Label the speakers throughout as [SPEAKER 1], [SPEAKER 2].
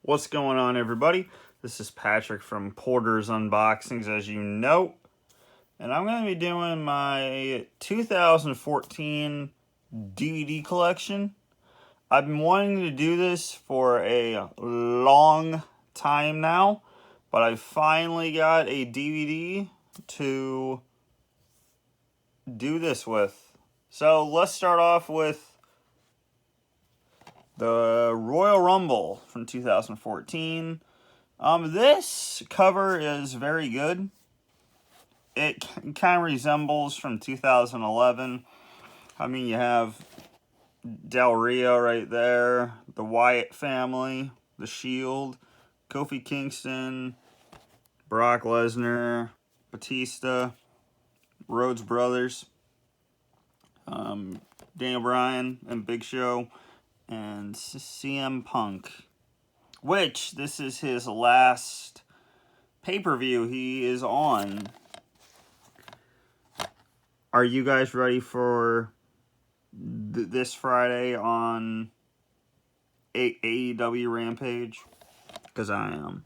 [SPEAKER 1] What's going on, everybody? This is Patrick from Porter's Unboxings, as you know. And I'm going to be doing my 2014 DVD collection. I've been wanting to do this for a long time now, but I finally got a DVD to do this with. So let's start off with the Royal Rumble from 2014. This cover is very good. It kind of resembles from 2011. I mean, you have Del Rio right there, the Wyatt family, the Shield, Kofi Kingston, Brock Lesnar, Batista, Rhodes Brothers, Daniel Bryan and Big Show, and CM Punk, which this is his last pay-per-view he is on. Are you guys ready for this Friday on AEW Rampage? Because I am.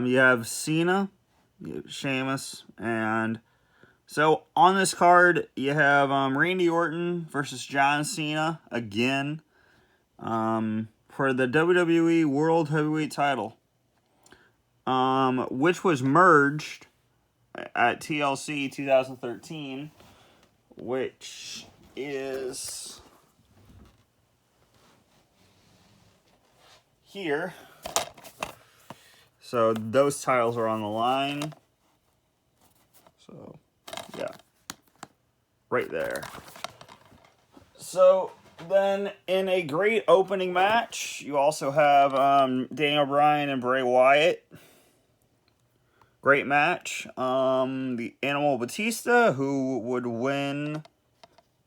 [SPEAKER 1] You have Cena, you have Sheamus, and so on this card you have Randy Orton versus John Cena again. For the WWE World Heavyweight title, which was merged at TLC 2013, which is here. So those titles are on the line. So, yeah, right there. So then, in a great opening match, you also have Daniel Bryan and Bray Wyatt. Great match. The Animal Batista, who would win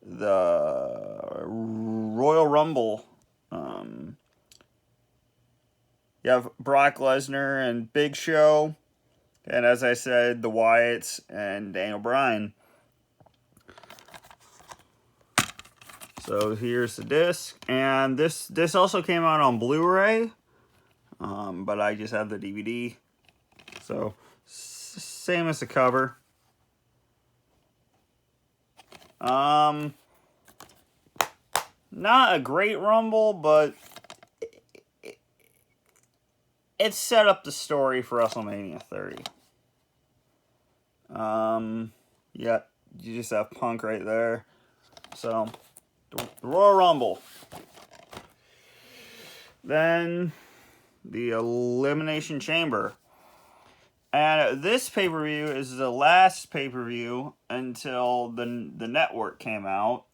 [SPEAKER 1] the Royal Rumble. You have Brock Lesnar and Big Show. And as I said, the Wyatts and Daniel Bryan. So here's the disc, and this also came out on Blu-ray, but I just have the DVD. So same as the cover. Not a great Rumble, but it set up the story for WrestleMania 30. Yeah, you just have Punk right there. So the Royal Rumble. Then the Elimination Chamber. And this pay-per-view is the last pay-per-view until the network came out,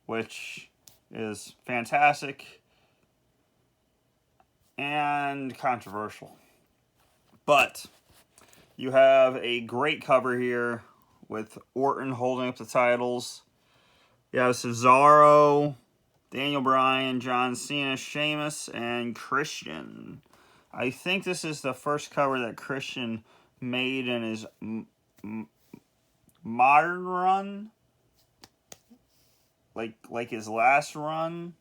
[SPEAKER 1] which is fantastic and controversial. But you have a great cover here with Orton holding up the titles. You have Cesaro, Daniel Bryan, John Cena, Sheamus, and Christian. I think this is the first cover that Christian made in his modern run. Like his last run,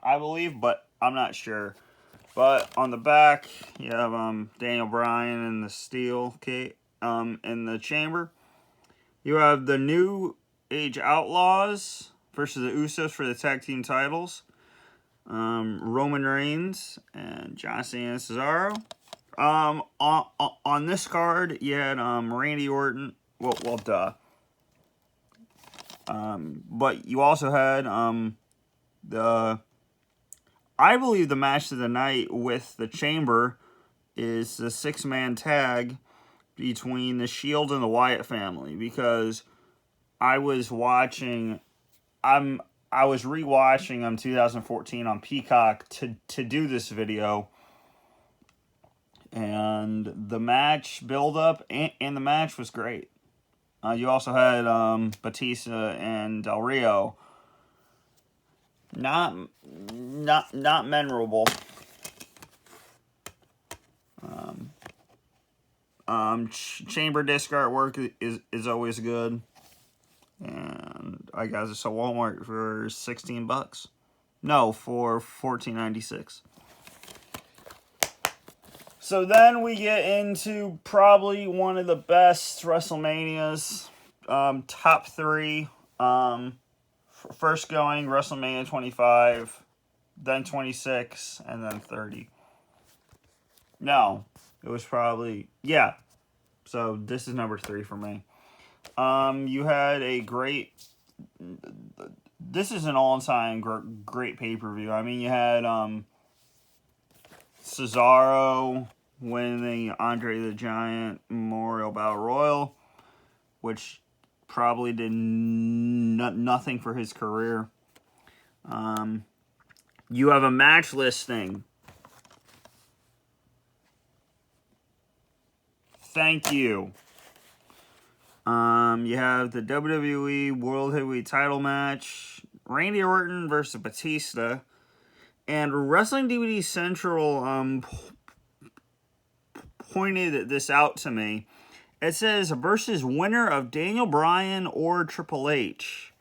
[SPEAKER 1] I believe, but I'm not sure. But on the back, you have Daniel Bryan in the steel cage, in the chamber. You have the New Age Outlaws versus the Usos for the tag team titles. Roman Reigns and John Cena and Cesaro. On this card, you had Randy Orton. Well, duh. But you also had I believe the match of the night with the Chamber is the 6-man tag between the Shield and the Wyatt family, because I was rewatching 2014 on Peacock to do this video, and the match build up and the match was great. You also had Batista and Del Rio. Not memorable. Chamber disc artwork is always good. And I got this at Walmart for $16. No, for $14.96. So then we get into probably one of the best WrestleManias, top three. First going WrestleMania 25, then 26, and then 30. No, it was probably, yeah. So this is number 3 for me. You had a great, this is an all-time great pay-per-view. I mean, you had Cesaro winning the Andre the Giant Memorial Battle Royal, which probably did nothing for his career. You have a match listing. Thank you. You have the WWE World Heavyweight Title match, Randy Orton versus Batista, and Wrestling DVD Central pointed this out to me. It says versus winner of Daniel Bryan or Triple H.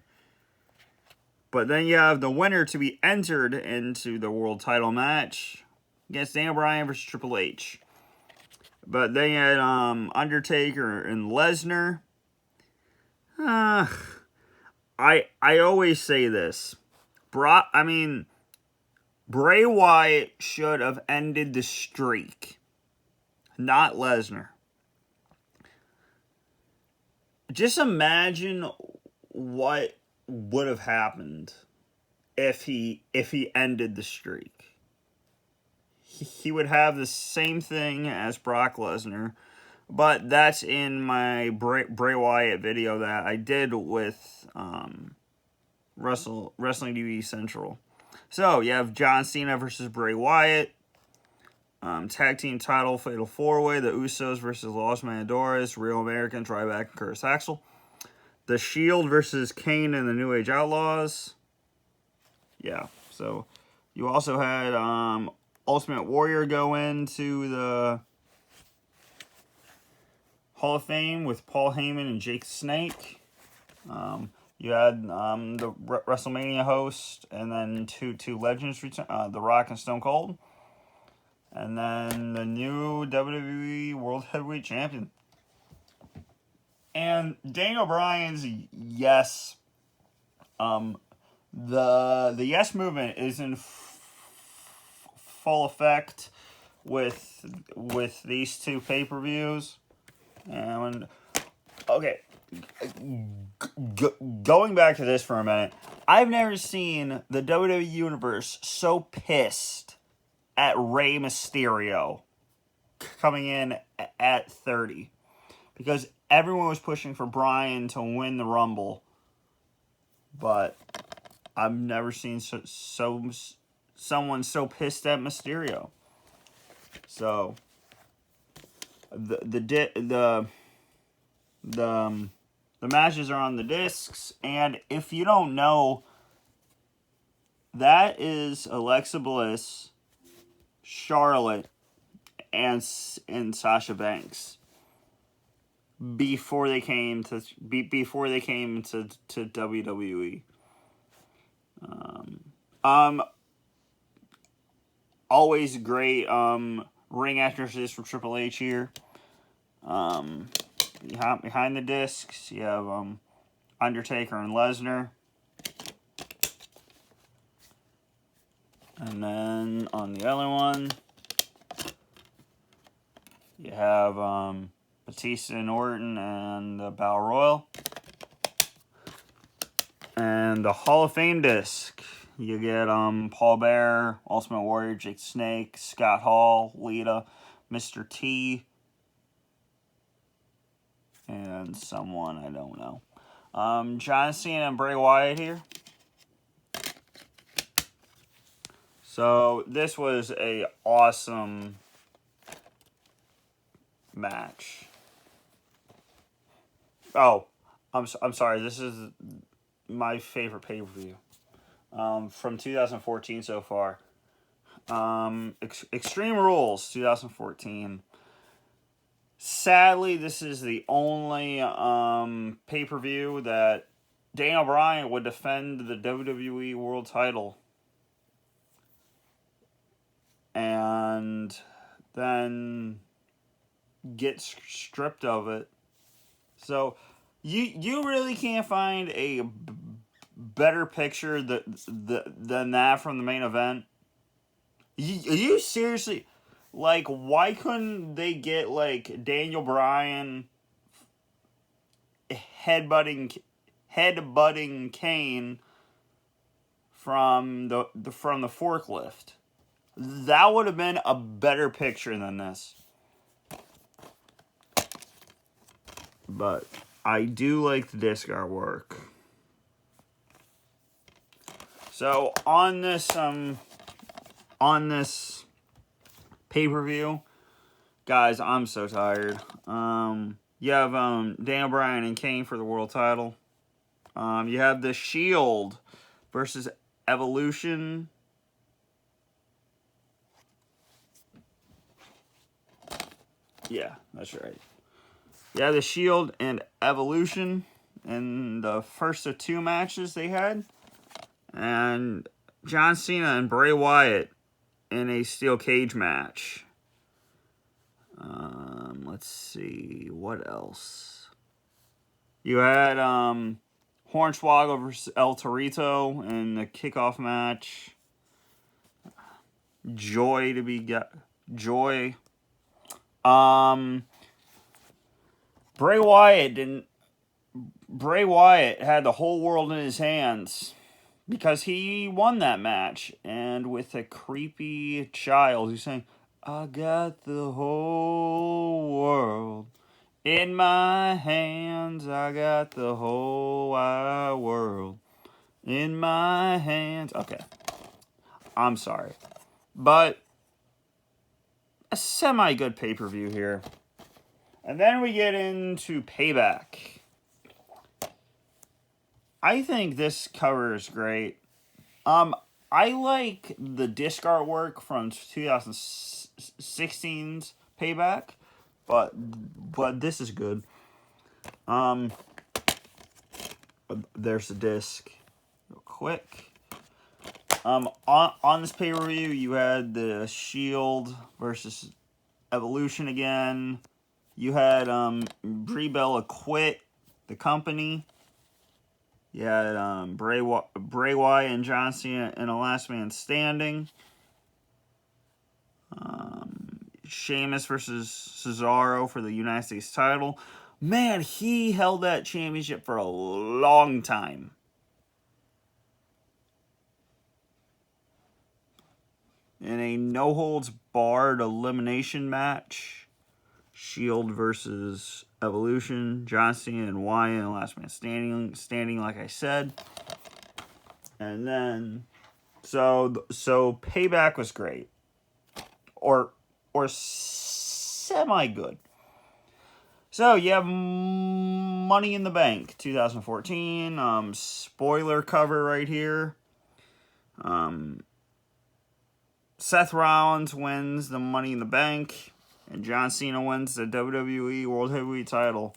[SPEAKER 1] But then you have the winner to be entered into the world title match against Daniel Bryan versus Triple H. But then you had Undertaker and Lesnar. I always say this. Bray Wyatt should have ended the streak, not Lesnar. Just imagine what would have happened if he ended the streak. He would have the same thing as Brock Lesnar, but that's in my Bray Wyatt video that I did with Wrestling DVD Central. So you have John Cena versus Bray Wyatt, tag team title fatal 4-way, the Usos versus Los Matadores, Real Americans, Ryback and Curtis Axel. The Shield versus Kane and the New Age Outlaws. Yeah, so you also had Ultimate Warrior go into the Hall of Fame with Paul Heyman and Jake Snake. You had the WrestleMania host, and then two legends return, The Rock and Stone Cold. And then the new WWE World Heavyweight Champion. And Daniel Bryan's yes, the yes movement is in full effect with these two pay-per-views. And okay, going back to this for a minute, I've never seen the WWE Universe so pissed at Rey Mysterio coming in at 30. Because everyone was pushing for Bryan to win the Rumble. But I've never seen someone so pissed at Mysterio. So the matches are on the discs, and if you don't know, that is Alexa Bliss, Charlotte, and Sasha Banks before they came to WWE. Always great ring actresses from Triple H here. Behind the discs, you have Undertaker and Lesnar. And then on the other one, you have Batista and Orton and the Battle Royal. And the Hall of Fame disc, you get Paul Bearer, Ultimate Warrior, Jake Snake, Scott Hall, Lita, Mr. T, and someone I don't know. John Cena and Bray Wyatt here. So this was a awesome match. Oh, I'm sorry. This is my favorite pay-per-view from 2014 so far. Extreme Rules 2014. Sadly, this is the only pay-per-view that Daniel Bryan would defend the WWE World Title. And then get stripped of it. So you really can't find a better picture than that from the main event. You seriously, like, why couldn't they get, like, Daniel Bryan headbutting Kane from the forklift? That would have been a better picture than this. But I do like the disc artwork. So on this pay-per-view, guys, I'm so tired. You have Daniel Bryan and Kane for the world title. You have the Shield versus Evolution. Yeah, that's right. Yeah, the Shield and Evolution in the first of 2 matches they had. And John Cena and Bray Wyatt in a steel cage match. Let's see, what else? You had Hornswoggle versus El Torito in the kickoff match. Joy. Bray Wyatt had the whole world in his hands because he won that match, and with a creepy child who's saying, "I got the whole world in my hands. I got the whole wide world in my hands." Okay, I'm sorry, but a semi-good pay-per-view here. And then we get into Payback. I think this cover is great. I like the disc artwork from 2016's Payback, but this is good. There's the disc. Real quick. On this pay-per-view, you had the Shield versus Evolution again. You had Brie Bella quit the company. You had Bray Wyatt and John Cena in a last man standing. Sheamus versus Cesaro for the United States title. Man, he held that championship for a long time. In a no-holds-barred elimination match. Shield versus Evolution. John Cena and Wyatt in last man standing, like I said. And then, so Payback was great, or semi good. So you have Money in the Bank 2014. Spoiler cover right here. Seth Rollins wins the Money in the Bank. And John Cena wins the WWE World Heavyweight title.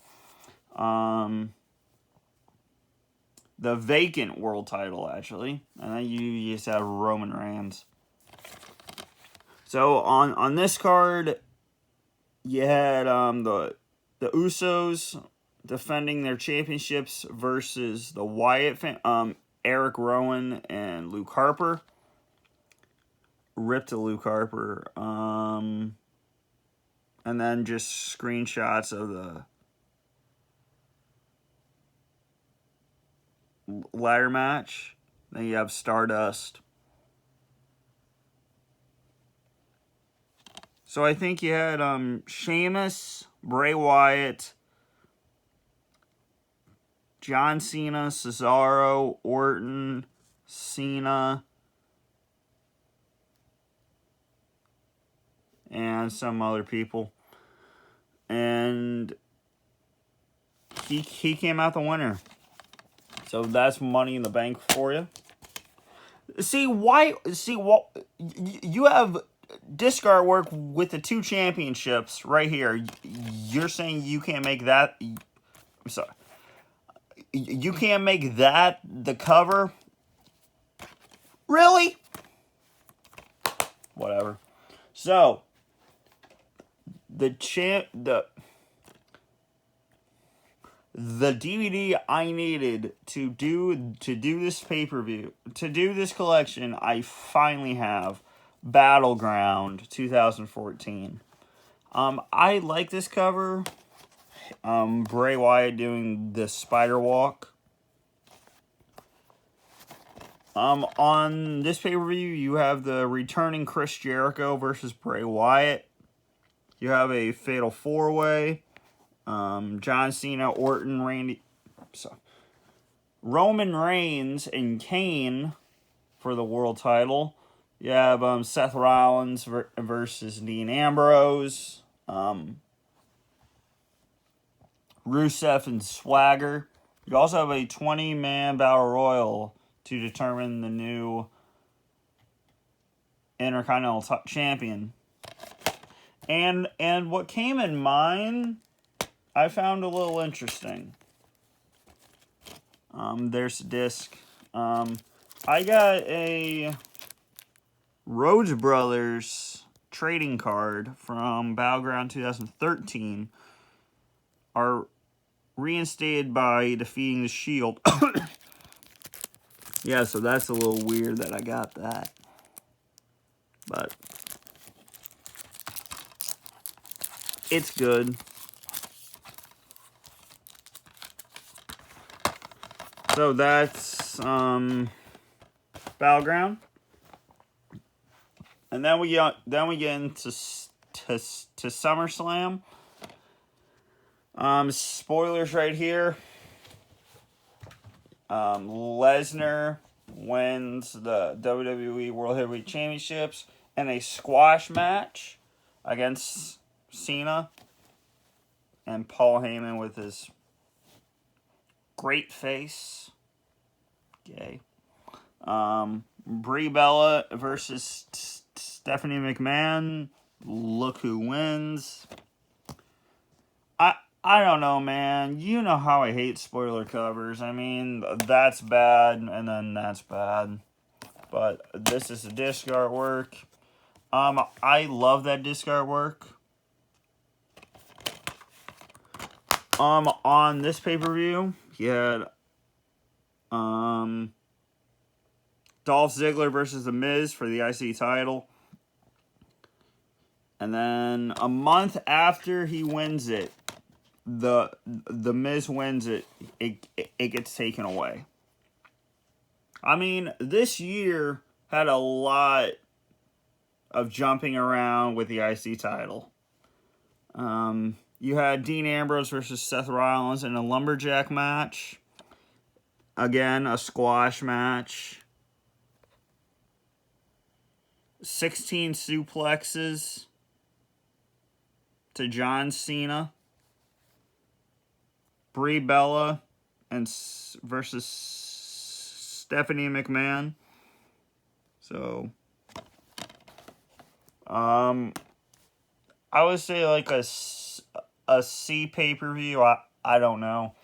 [SPEAKER 1] The vacant world title, actually. And then you just have Roman Reigns. So, on this card, you had the Usos defending their championships versus the Wyatt Eric Rowan and Luke Harper. Rip to Luke Harper. And then just screenshots of the ladder match. Then you have Stardust. So I think you had Sheamus, Bray Wyatt, John Cena, Cesaro, Orton, Cena, and some other people. And he came out the winner. So that's Money in the Bank for you. See what you have disc artwork with the 2 championships right here. You're saying you can't make that? I'm sorry. You can't make that the cover? Really? Whatever. So, the DVD I needed to do this pay-per-view, to do this collection, I finally have. Battleground 2014. I like this cover. Bray Wyatt doing the spider walk. On this pay-per-view, you have the returning Chris Jericho versus Bray Wyatt. You have a fatal four-way. John Cena, Orton, Roman Reigns, and Kane for the world title. You have Seth Rollins versus Dean Ambrose. Rusev and Swagger. You also have a 20-man Battle Royal to determine the new Intercontinental Champion. And what came in mine, I found a little interesting. There's a disc. I got a Rhodes Brothers trading card from Battleground 2013. Are reinstated by defeating the Shield. Yeah, so that's a little weird that I got that. But it's good. So that's Battleground. And then we get into SummerSlam. Spoilers right here. Lesnar wins the WWE World Heavyweight Championships in a squash match against Cena and Paul Heyman with his great face. Gay. Brie Bella versus Stephanie McMahon. Look who wins. I don't know, man. You know how I hate spoiler covers. I mean, that's bad, and then that's bad. But this is the disc artwork. I love that disc artwork. On this pay-per-view, you had Dolph Ziggler versus The Miz for the IC title. And then a month after he wins it, the Miz wins it gets taken away. I mean, this year had a lot of jumping around with the IC title. You had Dean Ambrose versus Seth Rollins in a lumberjack match. Again, a squash match. 16 suplexes to John Cena. Brie Bella versus Stephanie McMahon. So, I would say like a C pay-per-view. I don't know,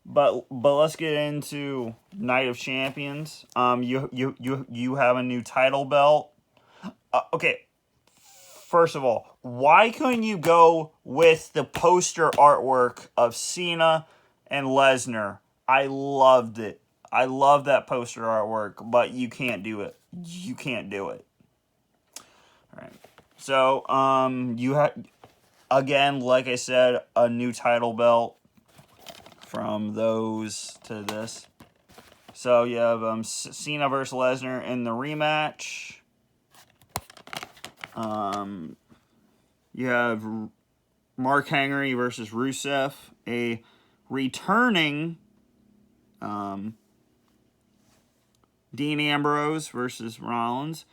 [SPEAKER 1] but let's get into Night of Champions. You have a new title belt. Okay. First of all, why couldn't you go with the poster artwork of Cena and Lesnar? I loved it. I love that poster artwork, but you can't do it. You can't do it. All right. So, you have, again, like I said, a new title belt from those to this. So, you have Cena versus Lesnar in the rematch. You have Mark Henry versus Rusev, a returning Dean Ambrose versus Rollins,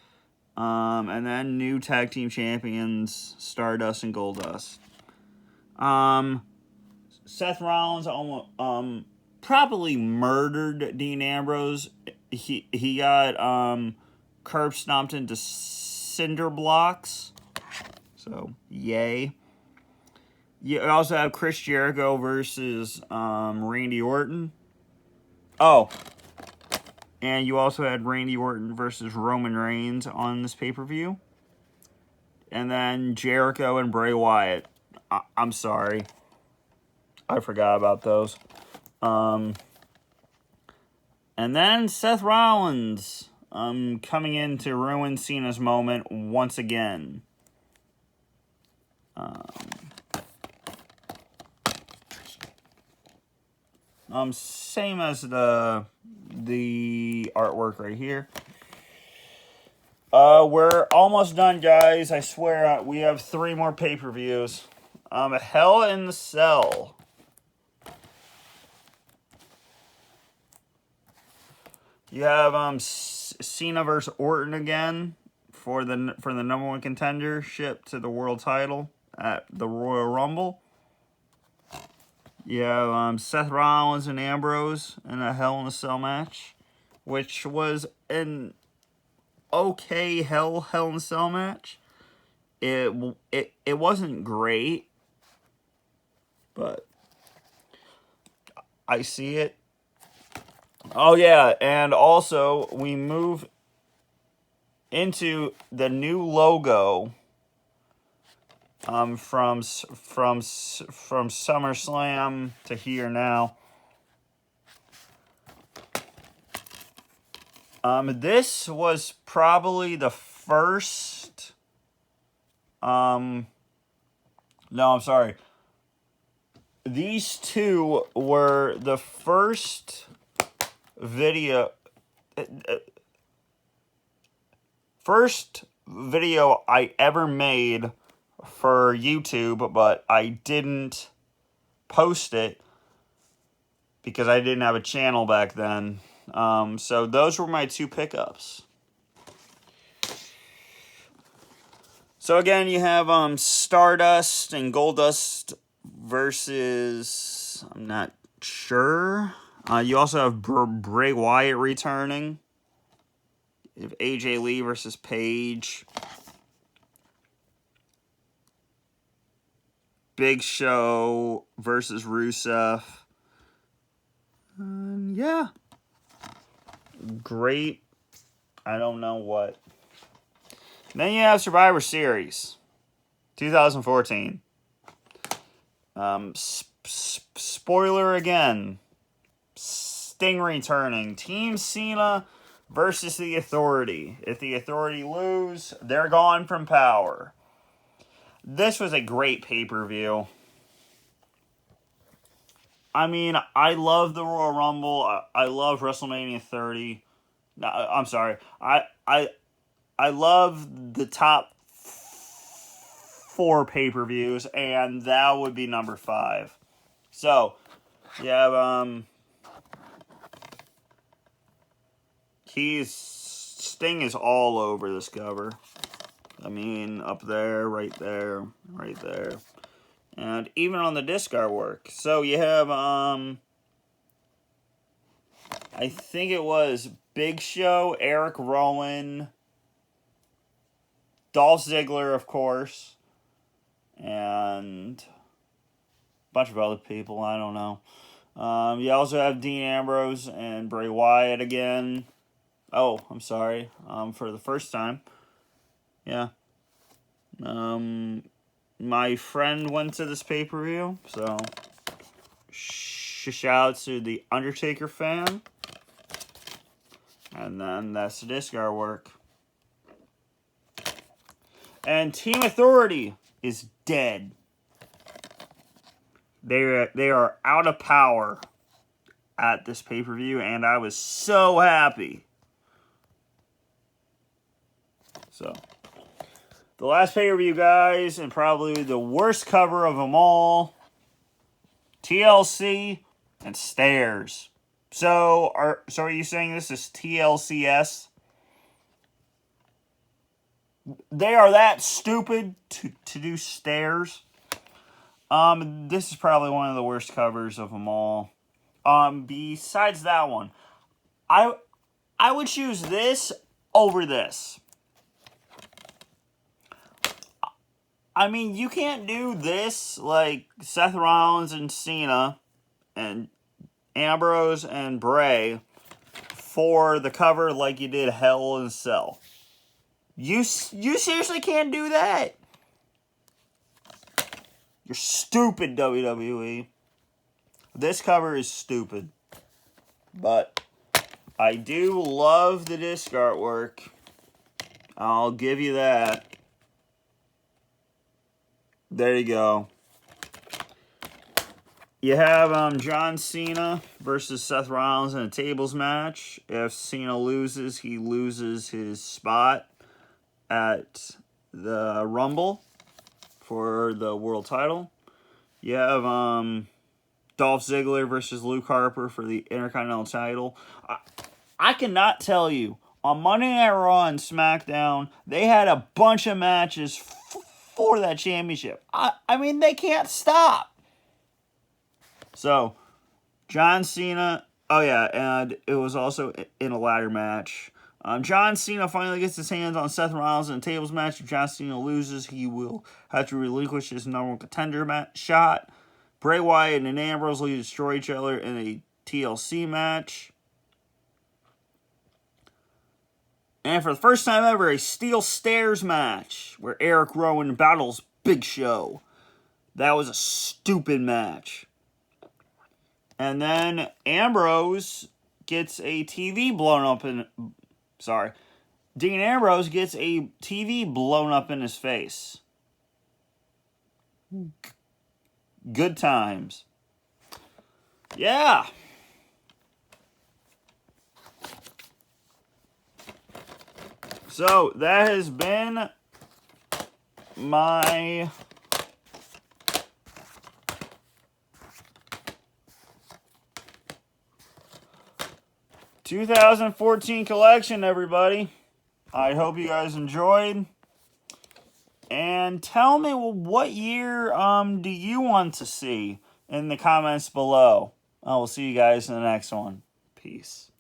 [SPEAKER 1] and then new tag team champions Stardust and Goldust. Seth Rollins almost probably murdered Dean Ambrose. He got curb stomped into cinder blocks. So, yay. You also have Chris Jericho versus Randy Orton. Oh. And you also had Randy Orton versus Roman Reigns on this pay-per-view. And then Jericho and Bray Wyatt I'm sorry. I forgot about those. And then Seth Rollins coming in to ruin Cena's moment once again. Same as the artwork right here. We're almost done, guys. I swear, we have 3 more pay-per-views. Hell in the Cell. You have Cena versus Orton again for the number 1 contendership to the world title at the Royal Rumble. You have Seth Rollins and Ambrose in a Hell in a Cell match, which was an okay Hell in a Cell match. It wasn't great, but I see it. Oh yeah, and also we move into the new logo from SummerSlam to here now. This was probably the first. No, I'm sorry. These 2 were the first video. First video I ever made for YouTube, but I didn't post it because I didn't have a channel back then. So those were my 2 pickups. So again, you have Stardust and Goldust versus, I'm not sure. You also have Bray Wyatt returning. You have AJ Lee versus Paige. Big Show versus Rusev. Yeah. Great. I don't know what. Then you have Survivor Series 2014. Spoiler again. Sting returning. Team Cena versus the Authority. If the Authority lose, they're gone from power. This was a great pay-per-view. I mean, I love the Royal Rumble. I love WrestleMania 30. No, I'm sorry. I love the top 4 pay-per-views, and that would be number 5. So, you have Sting is all over this cover. I mean, up there, right there, right there. And even on the disc artwork. So you have, I think it was Big Show, Eric Rowan, Dolph Ziggler, of course, and a bunch of other people, I don't know. You also have Dean Ambrose and Bray Wyatt again. Oh, I'm sorry. For the first time. Yeah. My friend went to this pay-per-view, so shout out to the Undertaker fan. And then that's the disc artwork. And Team Authority is dead. They are out of power at this pay-per-view, and I was so happy. So, the last pay-per-view, guys, and probably the worst cover of them all, TLC and Stairs. So are you saying this is TLCS? They are that stupid to do Stairs. This is probably one of the worst covers of them all. Besides that one, I would choose this over this. I mean, you can't do this like Seth Rollins and Cena and Ambrose and Bray for the cover like you did Hell in a Cell. You seriously can't do that. You're stupid, WWE. This cover is stupid. But I do love the disc artwork. I'll give you that. There you go. You have John Cena versus Seth Rollins in a tables match. If Cena loses, he loses his spot at the Rumble for the world title. You have Dolph Ziggler versus Luke Harper for the Intercontinental title. I cannot tell you. On Monday Night Raw and SmackDown, they had a bunch of matches for that championship. I mean, they can't stop. So, John Cena. Oh, yeah, and it was also in a ladder match. John Cena finally gets his hands on Seth Rollins in a tables match. If John Cena loses, he will have to relinquish his number one contender shot. Bray Wyatt and Ambrose will destroy each other in a TLC match. And for the first time ever, a steel stairs match where Eric Rowan battles Big Show. That was a stupid match. And then Ambrose gets a TV blown up in... Sorry. Dean Ambrose gets a TV blown up in his face. Good times. Yeah. So, that has been my... ...2014 collection, everybody. I hope you guys enjoyed. And tell me, what year do you want to see in the comments below. I will see you guys in the next one. Peace.